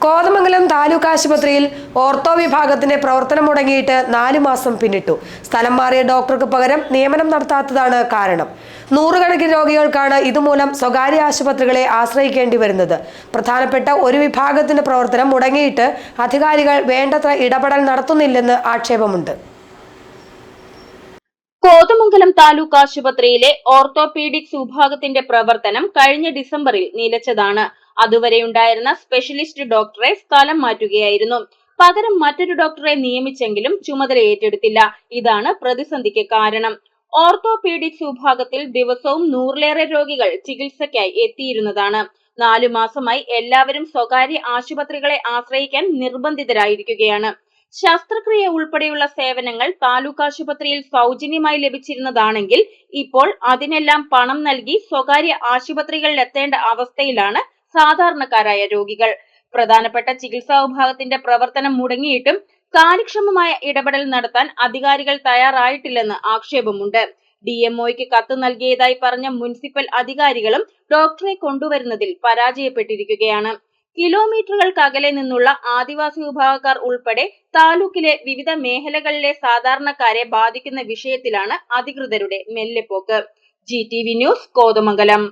കോതമംഗലം താലൂക്ക് ആശുപത്രിയിൽ ഓർത്തോ വിഭാഗത്തിന്റെ പ്രവർത്തനം മുടങ്ങിയിട്ട് 4 മാസം പിന്നിട്ടു. സ്ഥലം മാറിയ ഡോക്ടർക്ക് പകരം നിയമനം നടത്താത്തതാണ് കാരണം. നൂറുകണക്കിന് രോഗികൾക്കാണ് ഇതുമൂലം സ്വകാര്യ ആശുപത്രികളെ ആശ്രയിക്കേണ്ടി വരുന്നത്. പ്രധാനപ്പെട്ട ഒരു വിഭാഗത്തിന്റെ പ്രവർത്തനം മുടങ്ങിയിട്ട് അധികാരികൾ വേണ്ടത്ര ഇടപെടൽ നടത്തുന്നില്ലെന്ന് ആക്ഷേപമുണ്ട്. കോതമംഗലം താലൂക്ക് ആശുപത്രിയിലെ ഓർത്തോപീഡിക്സ് വിഭാഗത്തിന്റെ പ്രവർത്തനം കഴിഞ്ഞ ഡിസംബറിൽ നിലച്ചതാണ്. അതുവരെയുണ്ടായിരുന്ന സ്പെഷ്യലിസ്റ്റ് ഡോക്ടറെ സ്ഥലം മാറ്റുകയായിരുന്നു. പകരം മറ്റൊരു ഡോക്ടറെ നിയമിച്ചെങ്കിലും ചുമതല ഏറ്റെടുത്തില്ല. ഇതാണ് പ്രതിസന്ധിക്ക് കാരണം. ഓർത്തോപീഡിക്സ് വിഭാഗത്തിൽ ദിവസവും 100-ലേറെ രോഗികൾ ചികിത്സയ്ക്കായി എത്തിയിരുന്നതാണ്. 4 മാസമായി എല്ലാവരും സ്വകാര്യ ആശുപത്രികളെ ആശ്രയിക്കാൻ നിർബന്ധിതരായിരിക്കുകയാണ്. ശസ്ത്രക്രിയ ഉൾപ്പെടെയുള്ള സേവനങ്ങൾ താലൂക്ക് ആശുപത്രിയിൽ സൗജന്യമായി ലഭിച്ചിരുന്നതാണെങ്കിൽ ഇപ്പോൾ അതിനെല്ലാം പണം നൽകി സ്വകാര്യ ആശുപത്രികളിൽ എത്തേണ്ട അവസ്ഥയിലാണ് സാധാരണക്കാരായ രോഗികൾ. പ്രധാനപ്പെട്ട ചികിത്സാ വിഭാഗത്തിന്റെ പ്രവർത്തനം മുടങ്ങിയിട്ടും കാര്യക്ഷമമായ ഇടപെടൽ നടത്താൻ അധികാരികൾ തയ്യാറായിട്ടില്ലെന്ന് ആക്ഷേപമുണ്ട്. DMOയ്ക്ക് കത്ത് നൽകിയതായി പറഞ്ഞ മുനിസിപ്പൽ അധികാരികളും ഡോക്ടറെ കൊണ്ടുവരുന്നതിൽ പരാജയപ്പെട്ടിരിക്കുകയാണ്. കിലോമീറ്ററുകൾക്ക് അകലെ നിന്നുള്ള ആദിവാസി വിഭാഗക്കാർ ഉൾപ്പെടെ താലൂക്കിലെ വിവിധ മേഖലകളിലെ സാധാരണക്കാരെ ബാധിക്കുന്ന വിഷയത്തിലാണ് അധികൃതരുടെ മെല്ലെപ്പോക്ക്. GTV news, Kothamangalam.